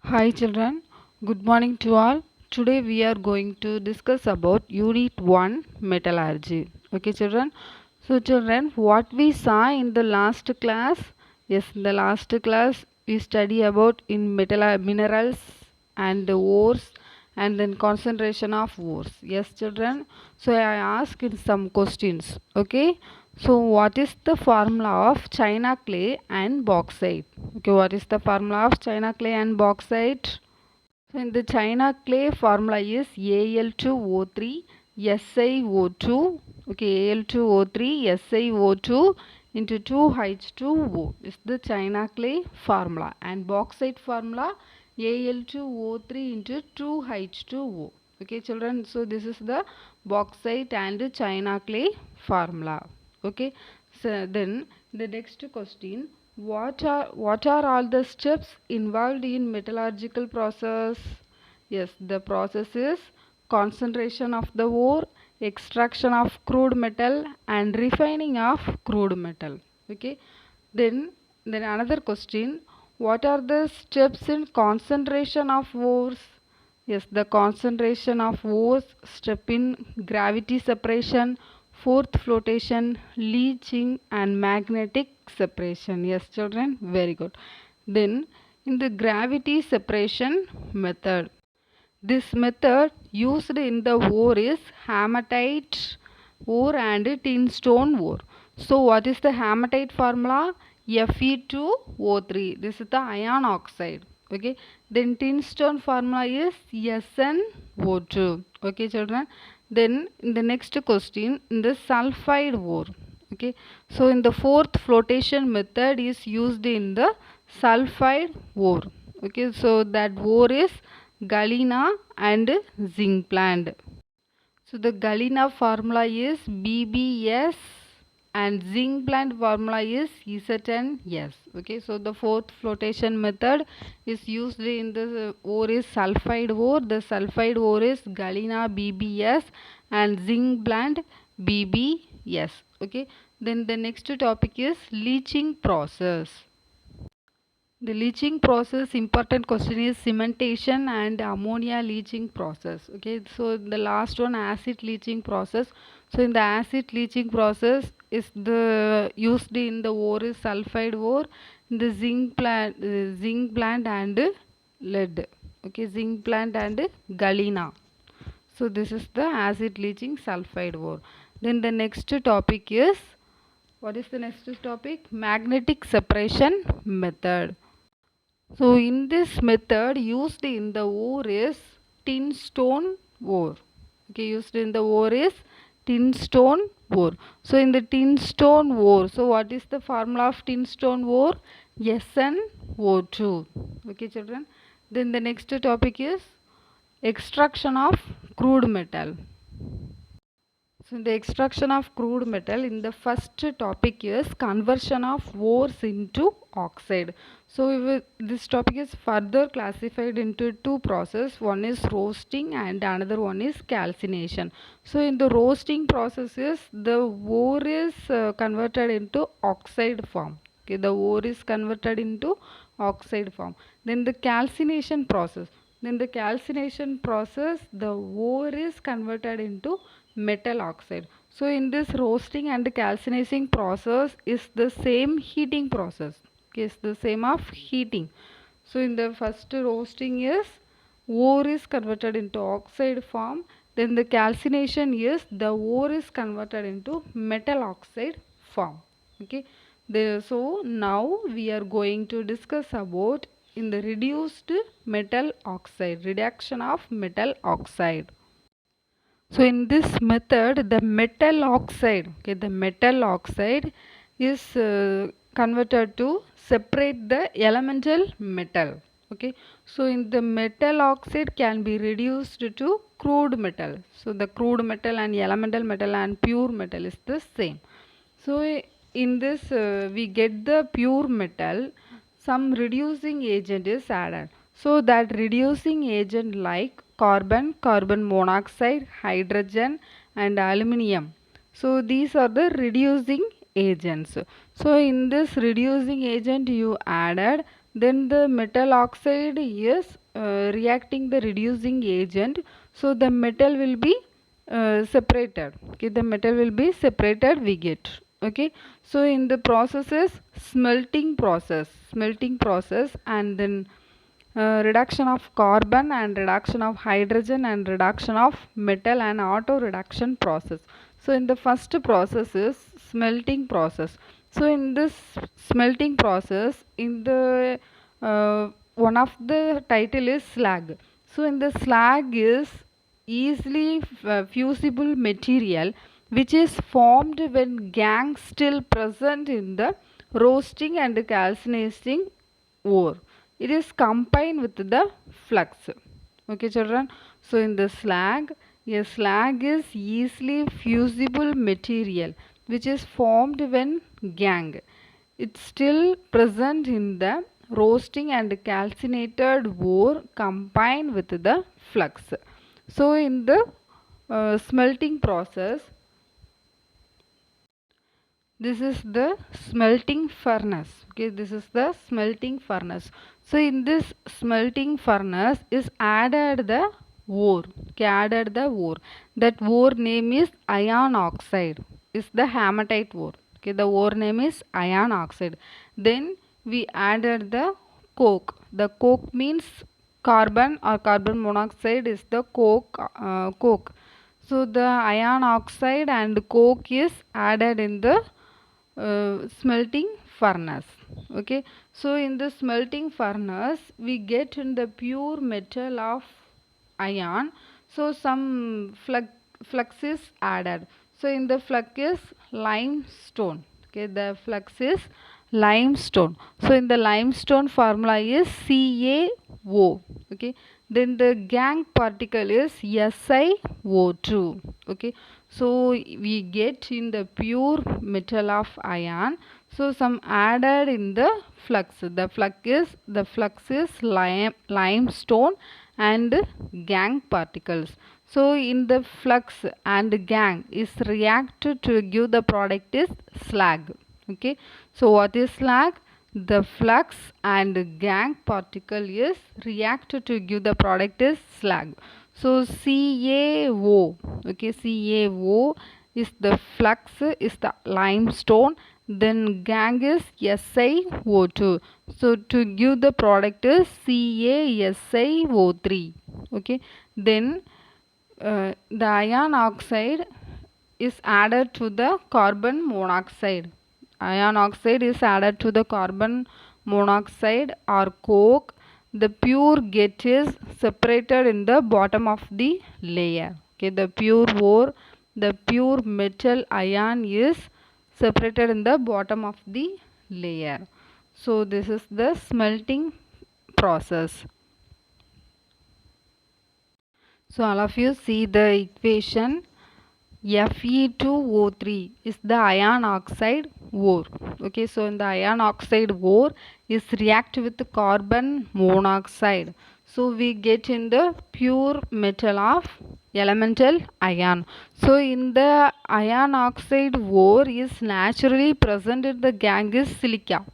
Hi children, good morning to all. Today we are going to discuss about Unit 1 Metallurgy. Okay children, so children, what we saw in the last class, yes, in the last class we study about in minerals and ores and then concentration of ores. Yes children, so I ask in some questions. Okay, so what is the formula of china clay and bauxite? Okay, what is the formula of china clay and bauxite? So in the china clay formula is Al2O3 SiO2. Okay, Al2O3 SiO2 into 2H2O is the china clay formula, and bauxite formula Al2O3 into 2H2O. Okay children, so this is the bauxite and china clay formula. Okay, so then the next question, what are all the steps involved in metallurgical process? Yes, the process is concentration of the ore, extraction of crude metal and refining of crude metal. Okay, then another question, what are the steps in concentration of ores? Yes, the concentration of ores step in gravity separation, fourth flotation, leaching and magnetic separation. Yes children, very good. Then in the gravity separation method, this method used in the ore is hematite ore and tinstone ore. So what is the hematite formula? Fe2O3. This is the iron oxide. Okay. Then tinstone formula is SnO2. Okay children. Then in the next question, in the sulfide ore. Okay. So in the fourth flotation method is used in the sulfide ore. Okay. So that ore is galena and zinc plant. So the galena formula is BBS and zinc plant formula is ZnS. Okay, so the fourth flotation method is used in the ore is sulfide ore. The sulfide ore is galena BBS and zinc plant BBS. Okay, then the next topic is leaching process. The leaching process, important question is cementation and ammonia leaching process. Okay, so the last one, acid leaching process. So in the acid leaching process is the used in the ore is sulfide ore, in the zinc plant and lead. Okay, zinc plant and galena. So this is the acid leaching sulfide ore. Then the next topic is, what is the next topic? Magnetic separation method. So in this method used in the ore is tin stone ore. Okay, used in the ore is tin stone ore. So in the tin stone ore, so what is the formula of tin stone ore? SnO2. Okay children. Then the next topic is extraction of crude metal. So in the extraction of crude metal, in the first topic is conversion of ores into oxide. So this topic is further classified into two processes. One is roasting and another one is calcination. So in the roasting processes, the ore is converted into oxide form. Okay, the ore is converted into oxide form. Then the calcination process. The ore is converted into metal oxide. So in this roasting and calcination process is the same heating process. Okay, it's the same of heating. So in the first roasting is ore is converted into oxide form. Then the calcination is the ore is converted into metal oxide form. Okay. So now we are going to discuss about in the reduced metal oxide, reduction of metal oxide. So in this method, the metal oxide is converted to separate the elemental metal. Okay, so in the metal oxide can be reduced to crude metal. So the crude metal and elemental metal and pure metal is the same. So in this we get the pure metal, some reducing agent is added. So that reducing agent like carbon, carbon monoxide, hydrogen and aluminium. So these are the reducing agents. So in this reducing agent you added Then the metal oxide is reacting the reducing agent, so the metal will be separated. Okay, the metal will be separated, we get. Okay, so in the process is smelting process, and then reduction of carbon and reduction of hydrogen and reduction of metal and auto reduction process. So in the first process is smelting process. So in this smelting process, in the one of the title is slag. So in the slag is easily fusible material which is formed when gangue still present in the roasting and calcining ore. It is combined with the flux. Okay, children. So in the slag, a slag is easily fusible material which is formed when gangue. It's still present in the roasting and calcinated ore combined with the flux. So in the smelting process, this is the smelting furnace. Okay, this is the smelting furnace. So in this smelting furnace is added the ore. Okay, added the ore. That ore name is iron oxide, is the hematite ore. Okay, the ore name is iron oxide. Then we added the coke. The coke means carbon or carbon monoxide is the coke. So the iron oxide and coke is added in the smelting furnace. Okay, so in the smelting furnace we get in the pure metal of iron. So some flux is added. So in the flux is limestone. Okay, the flux is limestone. So in the limestone formula is CaO. Okay, then the gangue particle is SiO2. Okay, so we get in the pure metal of iron. So some added in the flux. The flux is limestone and gangue particles. So in the flux and gangue is reacted to give the product is slag. Okay, so what is slag? The flux and gangue particle is reacted to give the product is slag. So CaO. Okay, CaO is the flux, is the limestone, then gangue is SiO2. So to give the product is CaSiO3. Okay, then the iron oxide is added to the carbon monoxide. Iron oxide is added to the carbon monoxide or coke. The pure get is separated in the bottom of the layer. Okay, the pure ore, the pure metal iron is separated in the bottom of the layer. So this is the smelting process. So all of you see the equation. Fe2O3 is the iron oxide ore. Okay, so in the iron oxide ore is react with carbon monoxide. So we get in the pure metal of elemental iron. So in the iron oxide ore is naturally present in the gangue silica.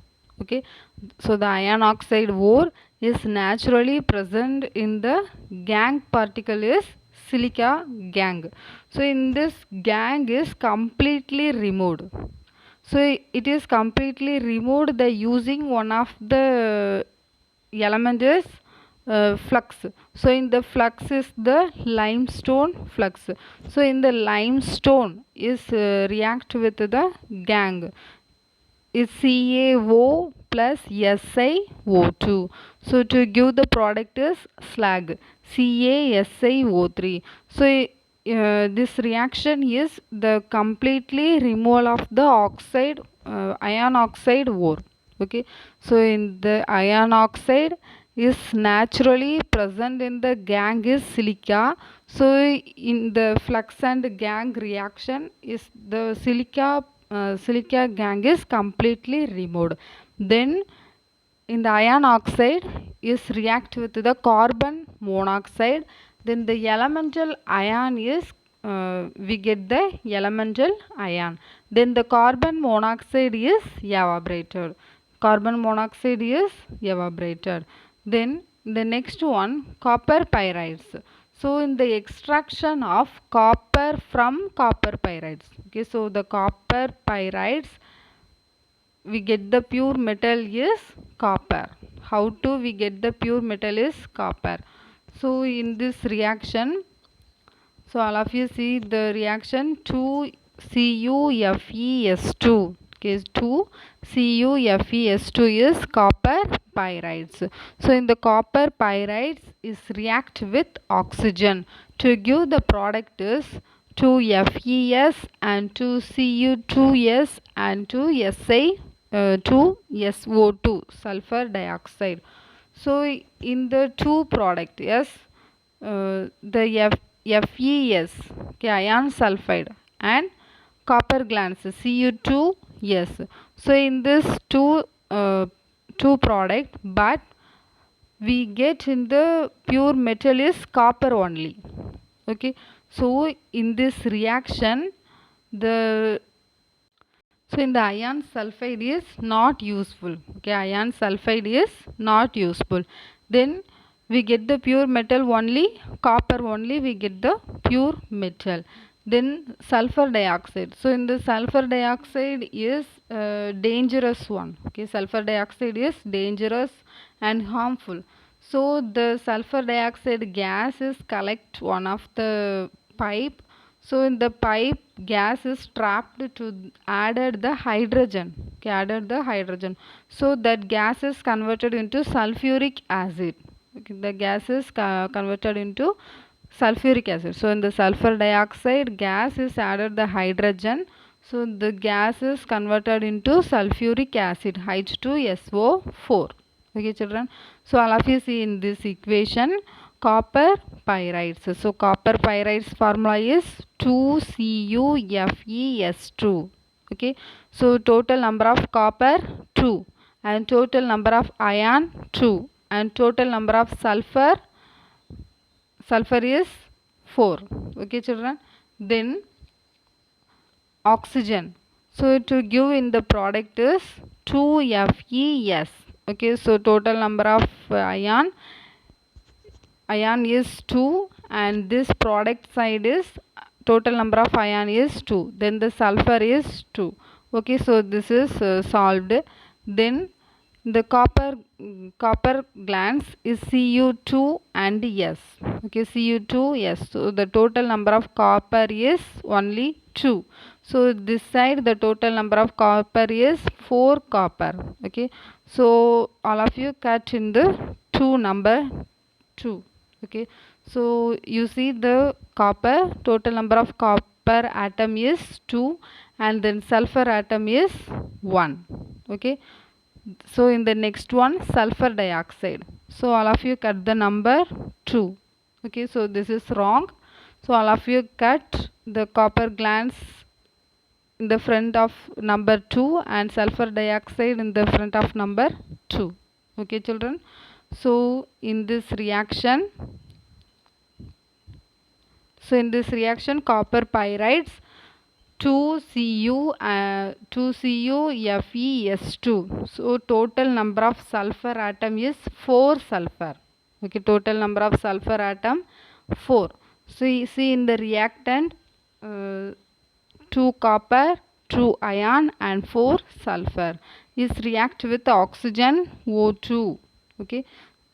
Okay, so the iron oxide ore is naturally present in the gangue particle is silica gangue. So in this gangue is completely removed. So it is completely removed the using one of the element is flux. So in the flux is the limestone flux. So in the limestone is react with the gangue is CaO plus SiO2. So to give the product is slag, CaSiO3. So this reaction is the completely removal of the oxide, iron oxide ore. Okay, so in the iron oxide is naturally present in the gangue is silica. So in the flux and gangue reaction is the silica gangue is completely removed. Then in the iron oxide is react with the carbon monoxide. Then the elemental ion is we get the elemental ion. Then the carbon monoxide is evaporated. carbon monoxide is evaporated. Then the next one, copper pyrites. So in the extraction of copper from copper pyrites, okay, so the copper pyrites, we get the pure metal is copper. How to we get the pure metal is copper? So in this reaction, so all of you see the reaction 2CuFeS2. Okay, 2CuFeS2 is copper pyrites. So in the copper pyrites is react with oxygen to give the product is 2FeS and 2Cu2S and 2SO2 sulfur dioxide. So in the two product, yes, the FeS, okay, iron sulfide, and copper glance Cu2, yes. So in this two product, but we get in the pure metal is copper only. Okay, so in this reaction, the so in the iron sulfide is not useful. Okay, iron sulfide is not useful. Then we get the pure metal only, copper only, we get the pure metal. Then sulfur dioxide. So in the sulfur dioxide is dangerous one. Okay, sulfur dioxide is dangerous and harmful. So the sulfur dioxide gas is collect one of the pipe. So in the pipe gas is trapped to added the hydrogen. Okay, added the hydrogen. So that gas is converted into sulfuric acid. Okay, the gas is converted into sulfuric acid. So in the sulfur dioxide gas is added the hydrogen. So the gas is converted into sulfuric acid H2SO4. Okay, children. So all of you see in this equation copper pyrites. So copper pyrites formula is 2CuFeS2. Okay. So total number of copper 2 and total number of iron 2 and total number of sulfur is 4. Okay, children. Then oxygen. So to give in the product is 2FeS. Okay, so total number of ion is 2 and this product side is total number of ion is 2. Then the sulfur is 2. Okay, so this is solved. Then the copper glance is Cu2 and S. Okay, Cu2 S. So the total number of copper is only 2. So this side the total number of copper is 4 copper. Okay, so all of you cut in the 2 number 2. Okay, so you see the copper total number of copper atom is 2 and then sulfur atom is 1. Okay, so in the next one sulfur dioxide. So all of you cut the number 2. Okay, so this is wrong. So all of you cut the copper glance in the front of number 2 and sulfur dioxide in the front of number 2. Okay, children. So in this reaction, copper pyrites 2CuFeS2. So total number of sulfur atom is 4 sulfur. Okay, total number of sulfur atom 4. So you see in the reactant 2 copper, 2 iron and 4 sulfur is react with oxygen O2. Okay,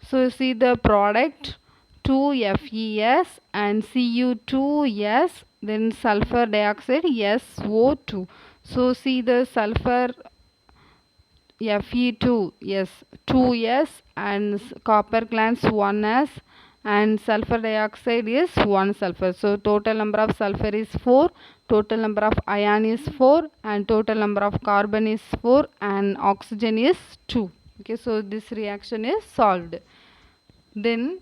so you see the product 2FeS and Cu2S, then sulfur dioxide SO2. So see the sulfur Fe2, yes, 2S and copper glance 1S and sulfur dioxide is 1 sulfur. So total number of sulfur is 4, total number of ion is 4 and total number of carbon is 4 and oxygen is 2. Okay, so this reaction is solved. Then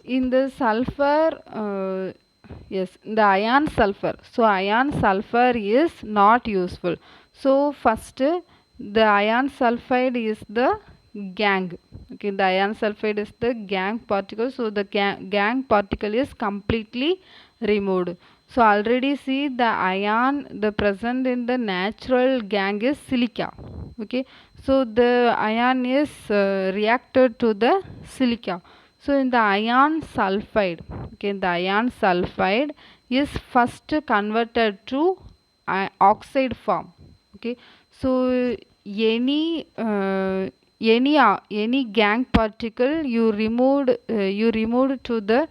in the sulfur, yes, the iron sulfur. So iron sulfur is not useful. So first the iron sulfide is the gang. Okay, the iron sulfide is the gang particle. So the gang particle is completely removed. So already see the ion the present in the natural gang is silica. Okay, so the ion is reacted to the silica. So in the iron sulfide, okay, the iron sulfide is first converted to oxide form. Okay, so any gang particle you removed to the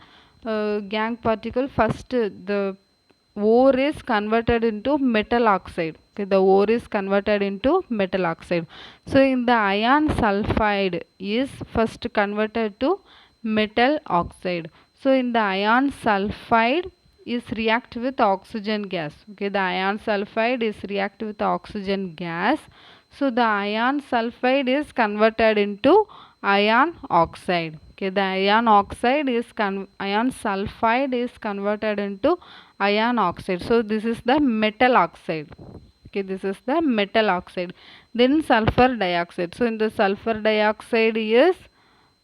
gang particle first the ore is converted into metal oxide. Okay, the ore is converted into metal oxide. So in the iron sulfide is first converted to metal oxide. So in the iron sulfide is react with oxygen gas. Okay, the iron sulfide is react with oxygen gas. So the iron sulfide is converted into iron oxide. Okay, the iron sulfide is converted into iron oxide. So this is the metal oxide. Okay, this is the metal oxide. Then sulfur dioxide. So in the sulfur dioxide is,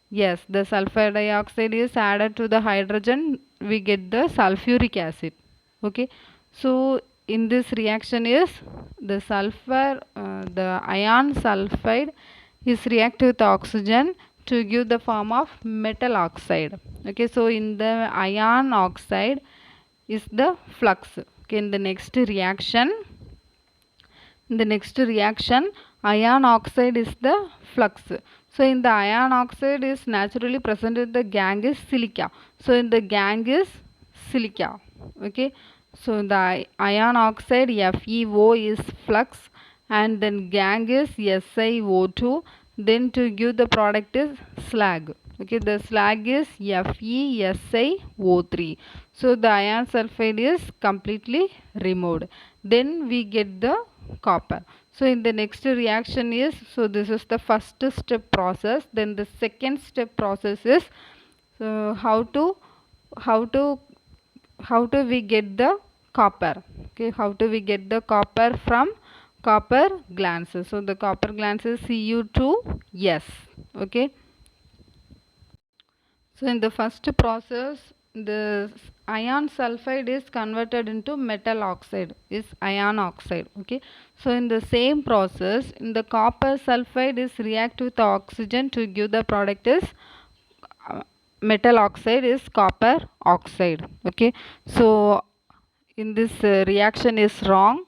yes, the sulfur dioxide is added to the hydrogen, we get the sulfuric acid. Okay, so in this reaction is the the iron sulfide is react with oxygen to give the form of metal oxide. Okay, so in the iron oxide is the flux. Okay, in the next reaction iron oxide is the flux. So in the iron oxide is naturally present in the gang is silica. So in the gang is silica. Okay, so the iron oxide FeO is flux and then gang is SiO2. Then to give the product is slag. Okay, the slag is FeSiO3. So the iron sulfide is completely removed. Then we get the copper. So in the next reaction is, so this is the first step process. Then the second step process is how to we get the copper. Okay, how do we get the copper from copper glances? So the copper glances Cu2s. Okay, so in the first process the iron sulfide is converted into metal oxide is iron oxide. Okay, so in the same process in the copper sulfide is react with oxygen to give the product is metal oxide is copper oxide. Okay, so in this reaction is wrong.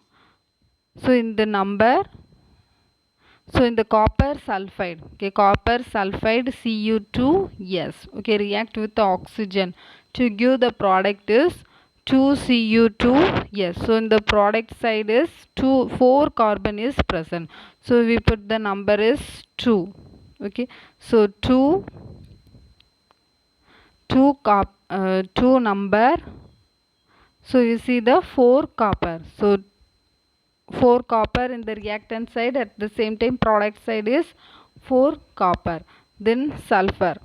So in the number, so in the copper sulfide, okay, copper sulfide Cu2s, okay, react with the oxygen to give the product is 2Cu2s. So in the product side is 4 carbon is present. So we put the number is 2. Okay, so 2 number. So you see the 4 copper. So 4 copper in the reactant side, at the same time product side is 4 copper. Then sulfur.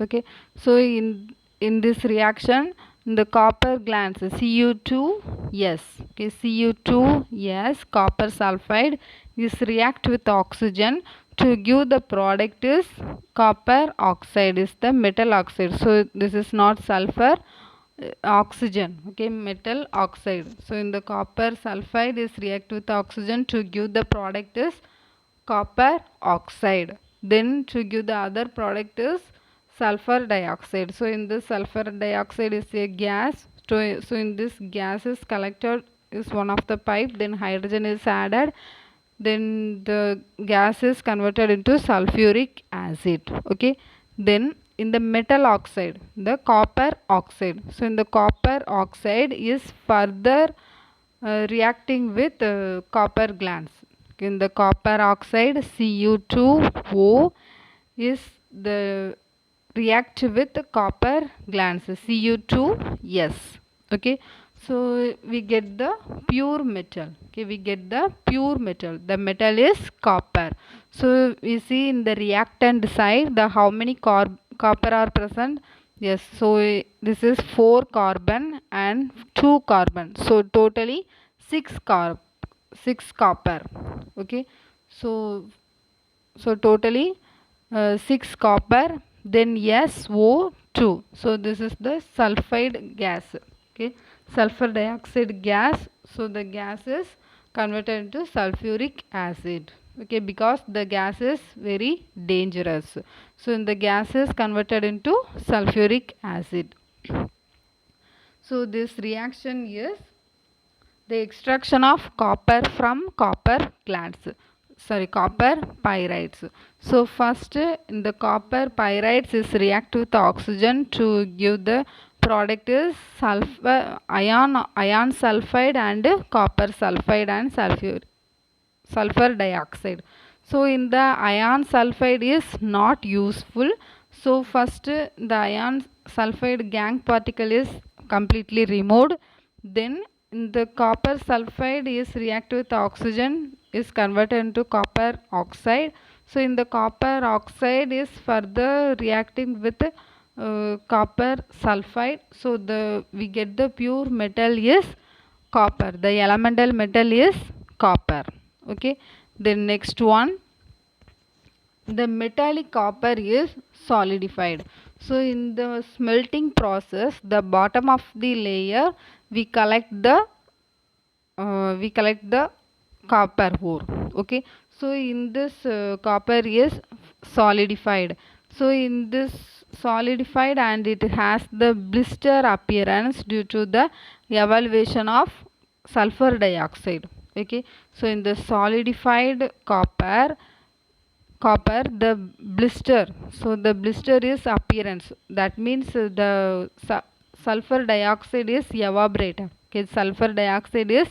Okay, so in this reaction the copper glands Cu2s, okay, Cu2s copper sulfide is react with oxygen to give the product is copper oxide is the metal oxide. So this is not sulfur, oxygen. Okay, metal oxide. So in the copper sulfide is react with oxygen to give the product is copper oxide. Then to give the other product is sulfur dioxide. So in this sulfur dioxide is a gas. So in this gas is collected is one of the pipe, then hydrogen is added, then the gas is converted into sulfuric acid. Okay, then in the metal oxide the copper oxide. So in the copper oxide is further reacting with copper glands. In the copper oxide Cu2O is the react with copper glands Cu2s. Okay, so we get the pure metal. Okay, we get the pure metal. The metal is copper. So we see in the reactant side the how many copper are present. Yes, so this is 4 carbon and 2 carbon. So totally 6 copper. Okay, so totally 6 copper, then SO2. So this is the sulfide gas. Okay, sulfur dioxide gas. So the gas is converted into sulfuric acid. Okay, because the gas is very dangerous. So the gas is converted into sulfuric acid. So this reaction is the extraction of copper from copper glands, sorry, copper pyrites. So first the copper pyrites is react with oxygen to give the product is sulfur ion sulfide and copper sulfide and sulfur dioxide. So in the ion sulfide is not useful. So first the ion sulfide gang particle is completely removed. Then the copper sulfide is react with oxygen is converted into copper oxide. So in the copper oxide is further reacting with copper sulfide. So the we get the pure metal is copper. The elemental metal is copper. Okay, the next one, the metallic copper is solidified. So in the smelting process, the bottom of the layer we collect the copper ore. Okay, so in this copper is solidified. So in this solidified and it has the blister appearance due to the evaluation of sulfur dioxide. Okay, so in the solidified copper the blister, so the blister is appearance, that means the sulfur dioxide is evaporated. Okay, sulfur dioxide is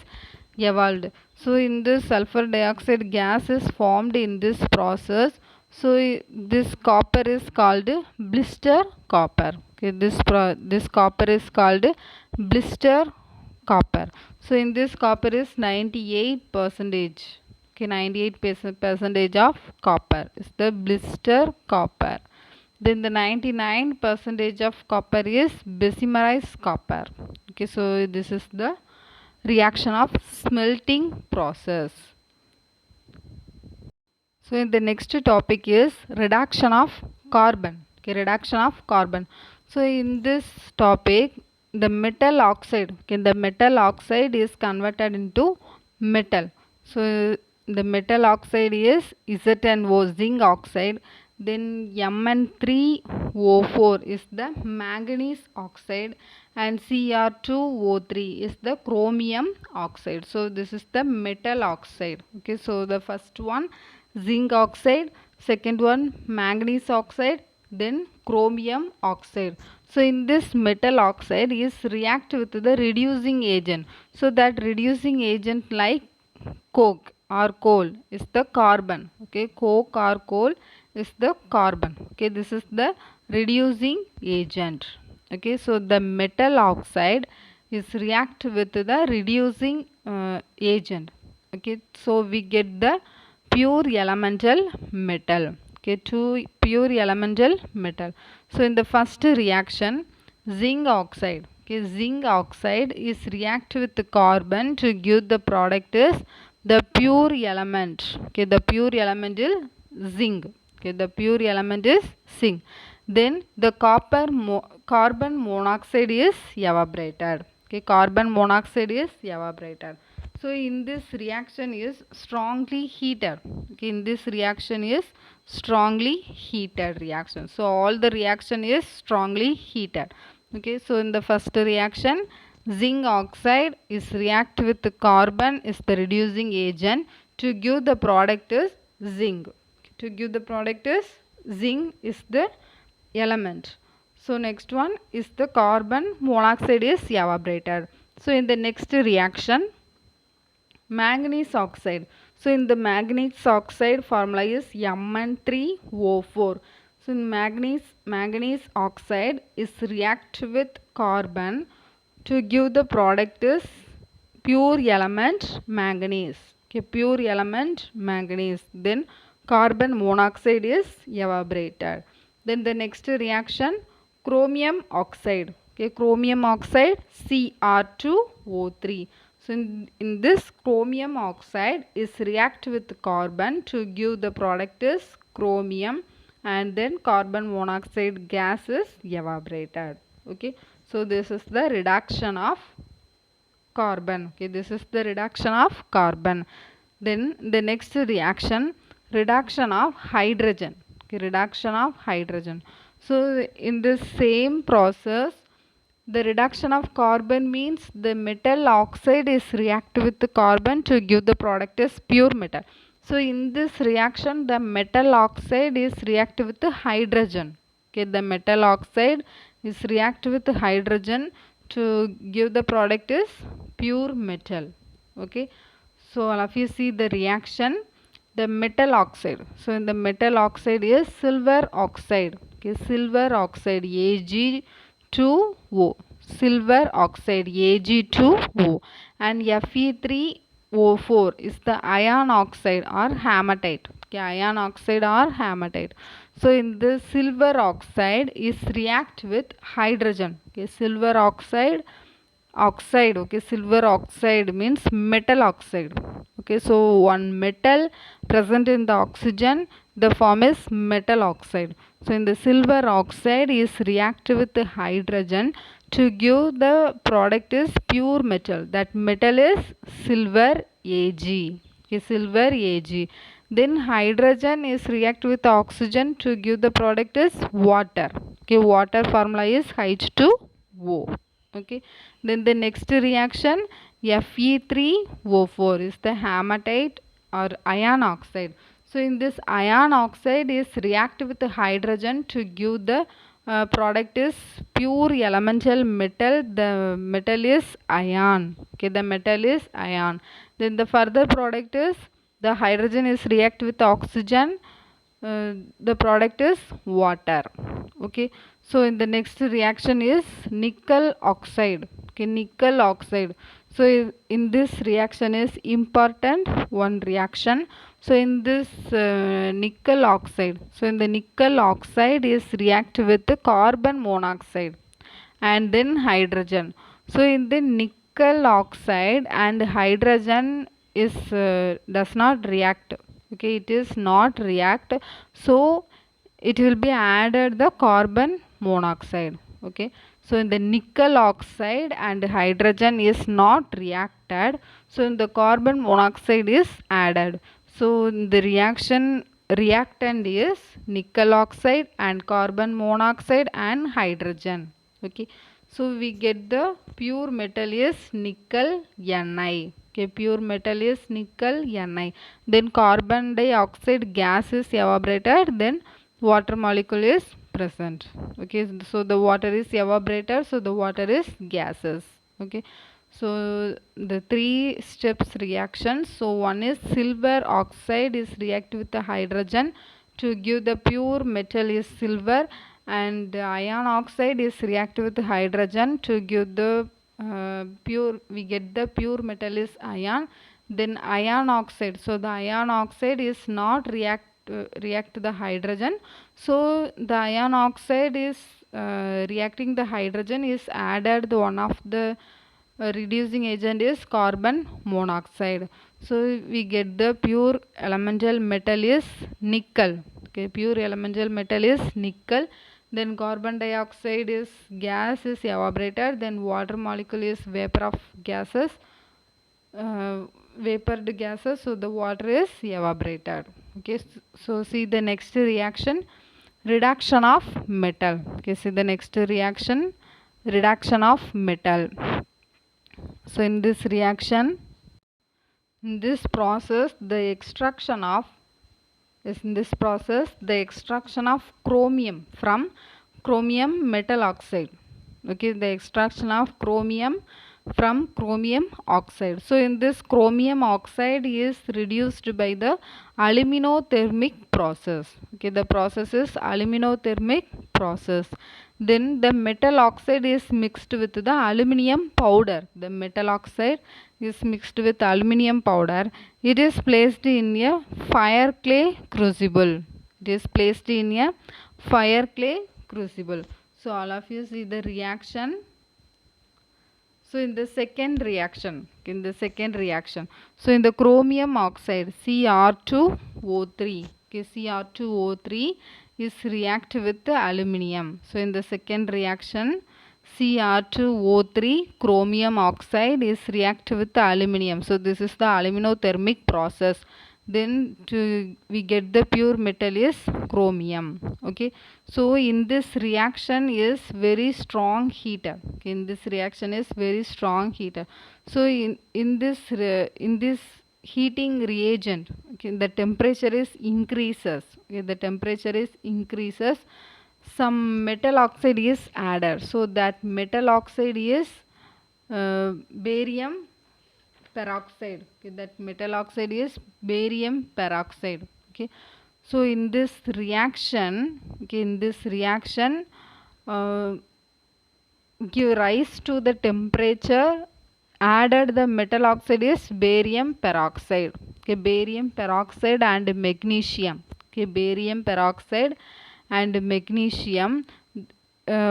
evolved. So in this sulfur dioxide gas is formed in this process. So this copper is called blister copper. Okay, this copper is called blister copper. So in this copper is 98 percentage. Okay, 98 percentage of copper is the blister copper. Then the 99 percentage of copper is bessemerized copper. Okay, so this is the reaction of smelting process. So in the next topic is reduction of carbon. Okay, reduction of carbon. So in this topic, the metal oxide, okay, the metal oxide is converted into metal. So the metal oxide is ZnO, zinc oxide. Then Mn3O4 is the manganese oxide and Cr2O3 is the chromium oxide. So this is the metal oxide. Okay, so the first one zinc oxide, second one manganese oxide, then chromium oxide. So in this metal oxide is react with the reducing agent. So that reducing agent like coke or coal is the carbon. Okay, coke or coal is the carbon. Okay, this is the reducing agent. Okay, so the metal oxide is react with the reducing agent. Okay, so we get the pure elemental metal. Okay, two pure elemental metal. So in the first reaction, zinc oxide. Okay, zinc oxide is react with the carbon to give the product is the pure element. Okay, the pure element is zinc. Okay, the pure element is zinc. Then the carbon monoxide is evaporated. Okay, carbon monoxide is evaporated. So in this reaction is strongly heated. Okay, in this reaction is strongly heated reaction. So all the reaction is strongly heated. Okay, so in the first reaction, zinc oxide is react with the carbon is the reducing agent to give the product is zinc. To give the product is zinc is the element. So next one is the carbon monoxide is evaporated. So in the next reaction, manganese oxide. So in the manganese oxide formula is Mn3O4. So in manganese oxide is react with carbon to give the product is pure element manganese. Okay, pure element manganese. Then carbon monoxide is evaporated. Then the next reaction, chromium oxide. Okay, chromium oxide Cr2O3. So in this chromium oxide is react with carbon to give the product is chromium, and then carbon monoxide gas is evaporated. Okay, so this is the reduction of carbon. Okay, this is the reduction of carbon. Then the next reaction, reduction of hydrogen. Okay, reduction of hydrogen. So in this same process, the reduction of carbon means the metal oxide is react with the carbon to give the product as pure metal. So in this reaction, the metal oxide is react with the hydrogen. Okay, the metal oxide is react with the hydrogen to give the product is pure metal. Okay, so all of you see the reaction, the metal oxide. So in the metal oxide is silver oxide. Okay, silver oxide Ag2O, silver oxide Ag2O, and Fe3O4 is the iron oxide or hematite. Okay, iron oxide or hematite. So in this silver oxide is react with hydrogen. Okay, silver oxide, okay, silver oxide means metal oxide. Okay, so one metal present in the oxygen, the form is metal oxide. So in the silver oxide is react with the hydrogen to give the product is pure metal. That metal is silver Ag. Okay, silver Ag. Then hydrogen is react with oxygen to give the product is water. Okay, water formula is H2O. Okay, then the next reaction, Fe3O4 is the hematite or iron oxide. So in this iron oxide is react with the hydrogen to give the product is pure elemental metal. The metal is iron. Okay, the metal is iron. Then the further product is the hydrogen is react with oxygen, the product is water. Okay, so in the next reaction is nickel oxide. Okay, nickel oxide. So in this reaction is important one reaction. So in this nickel oxide, so in the nickel oxide is react with the carbon monoxide and then hydrogen. So in the nickel oxide and hydrogen is does not react. Okay, it is not react, so it will be added the carbon monoxide. Okay, so in the nickel oxide and hydrogen is not reacted, so in the carbon monoxide is added. So in the reaction reactant is nickel oxide and carbon monoxide and hydrogen. Okay, so we get the pure metal is nickel Ni. Okay, pure metal is nickel Ni. Then carbon dioxide gas is evaporated, then water molecule is present. Okay, so the water is evaporated, so the water is gases. Okay, so the three steps reactions. So one is silver oxide is react with the hydrogen to give the pure metal is silver, and iron oxide is react with hydrogen to give the pure, we get the pure metal is iron. Then iron oxide, so the iron oxide is not react the hydrogen, so the iron oxide is reacting the hydrogen is added the one of the reducing agent is carbon monoxide. So we get the pure elemental metal is nickel. Okay, pure elemental metal is nickel. Then carbon dioxide is gas is evaporated, then water molecule is vapor of gases, vapored gases, so the water is evaporated. Okay, so see the next reaction, reduction of metal. Okay, see the next reaction, reduction of metal. So in this reaction, in this process the extraction of chromium from chromium metal oxide. Okay, the extraction of chromium from chromium oxide. So in this chromium oxide is reduced by the aluminothermic process. Okay, the process is aluminothermic process. Then the metal oxide is mixed with the aluminium powder. The metal oxide is mixed with aluminium powder. It is placed in a fire clay crucible. It is placed in a fire clay crucible. So all of you see the reaction. So in the second reaction, so in the chromium oxide Cr2O3, okay, Cr2O3 is react with the aluminium. So in the second reaction, Cr2O3 chromium oxide is react with the aluminum. So this is the aluminothermic process. Then we get the pure metal is chromium. Okay. So in this reaction is very strong heater. In this reaction is very strong heater. So in this heating reagent, okay, the temperature is increases. Okay, the temperature is increases, some metal oxide is added. So that metal oxide is barium peroxide. Okay, that metal oxide is barium peroxide. Okay, so in this reaction, okay, in this reaction, give rise to the temperature, added the metal oxide is barium peroxide. Okay, barium peroxide and magnesium. Okay, barium peroxide and magnesium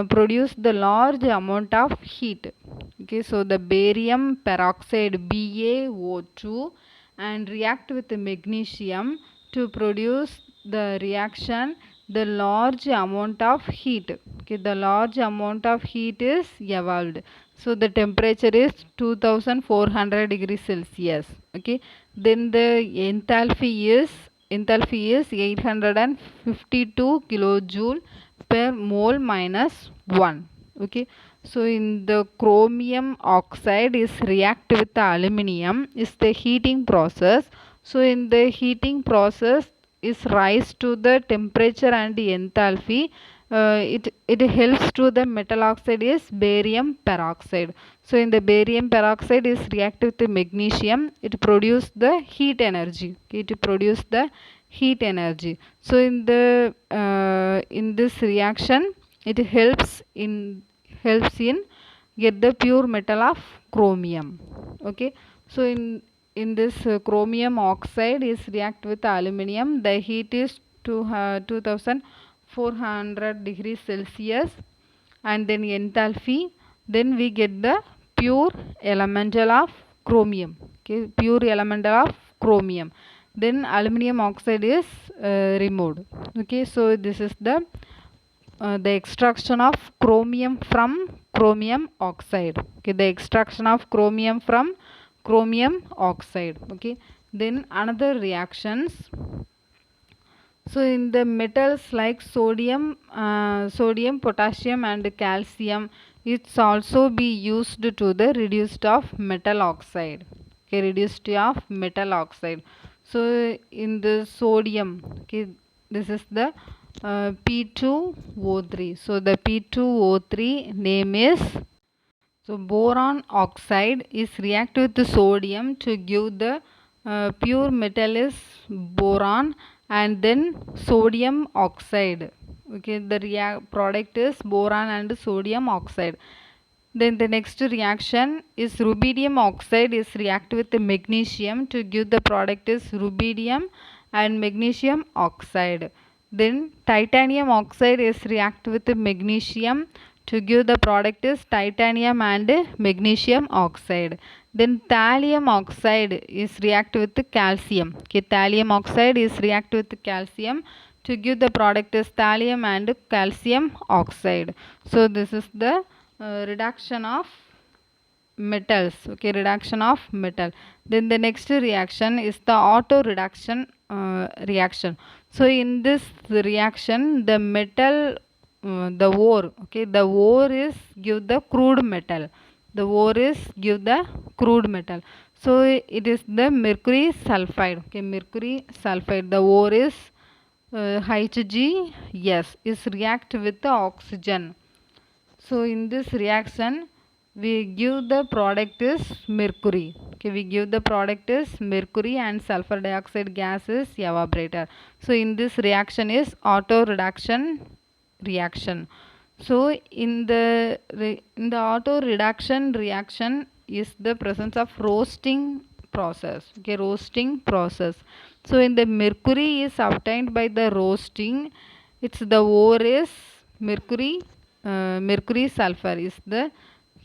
produce the large amount of heat. Okay, so the barium peroxide BaO2 and react with the magnesium to produce the reaction, the large amount of heat. Okay, the large amount of heat is evolved. So the temperature is 2400 degrees Celsius. Okay, then the enthalpy is 852 kilojoule per mole minus 1. Okay, so in the chromium oxide is react with the aluminum is the heating process. So in the heating process is rise to the temperature and the enthalpy. It helps to the metal oxide is barium peroxide. So in the barium peroxide is react with the magnesium, it produce the heat energy. Okay, it produce the heat energy. So in the in this reaction, it helps in get the pure metal of chromium. Okay, so in this chromium oxide is react with aluminum, the heat is 2400 degrees Celsius and then enthalpy, then we get the pure elemental of chromium. Okay, pure elemental of chromium, then aluminum oxide is removed. Okay, so this is the extraction of chromium from chromium oxide. Okay, the extraction of chromium from chromium oxide. Okay, then another reactions. So in the metals like sodium, potassium and calcium, it's also be used to the reduced of metal oxide. Okay, reduced of metal oxide. So in the sodium, okay, this is the P2O3. So the P2O3 name is, so boron oxide is react with the sodium to give the pure metal is boron and then sodium oxide. Okay, the product is boron and sodium oxide. Then the next reaction is rubidium oxide is react with the magnesium to give the product is rubidium and magnesium oxide. Then titanium oxide is react with the magnesium to give the product is titanium and magnesium oxide. Then thallium oxide is react with the calcium. Okay, thallium oxide is react with the calcium to give the product is thallium and calcium oxide. So this is the reduction of metals. Okay, reduction of metal. Then the next reaction is the auto reduction reaction. So in this reaction, the metal, the ore, okay, the ore is give the crude metal. The ore is give the crude metal. So it is the mercury sulfide. Okay, mercury sulfide. The ore is Hg, is react with the oxygen. So in this reaction, we give the product is mercury. Okay, we give the product is mercury and sulfur dioxide gas is evaporator. So in this reaction is auto reduction reaction. So in the auto reduction reaction is the presence of roasting process. Okay, roasting process. So in the mercury is obtained by the roasting. It's the ore is mercury. Mercury sulfur is the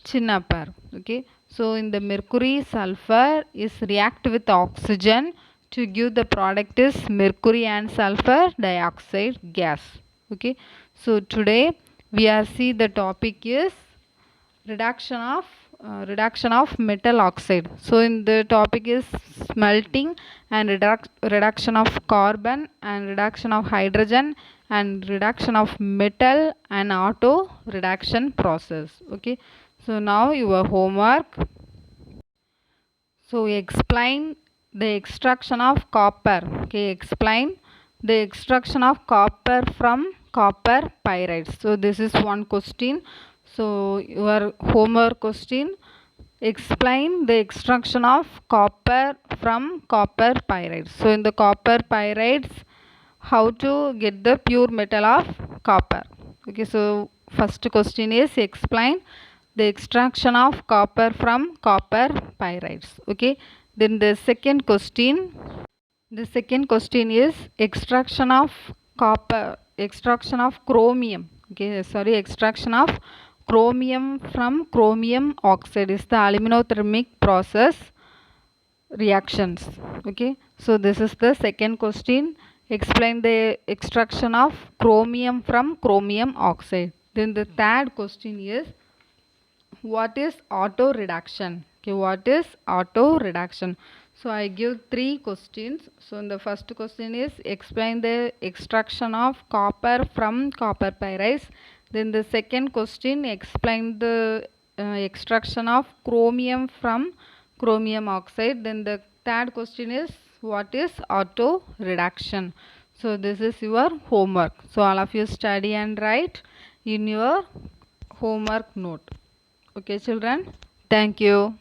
chinapar. Okay, so in the mercury sulfur is react with oxygen to give the product is mercury and sulfur dioxide gas. Okay, so today we are see the topic is reduction of metal oxide. So in the topic is smelting and reduction of carbon and reduction of hydrogen and reduction of metal and auto reduction process. Okay, so now your homework. So explain the extraction of copper. Okay, explain the extraction of copper from copper pyrites. So this is one question. So your homework question, explain the extraction of copper from copper pyrites. So in the copper pyrites, how to get the pure metal of copper. Okay, so first question is explain the extraction of copper from copper pyrites. Okay, then the second question is extraction of copper, extraction of chromium. Okay, sorry, extraction of chromium from chromium oxide is the aluminothermic process reactions. Okay, so this is the second question. Explain the extraction of chromium from chromium oxide. Then the third question is what is auto reduction. Okay, what is auto reduction? So I give three questions. So in the first question is explain the extraction of copper from copper pyrites. Then the second question, explain the extraction of chromium from chromium oxide. Then the third question is what is auto reduction. So this is your homework. So all of you study and write in your homework note. Okay, children. Thank you.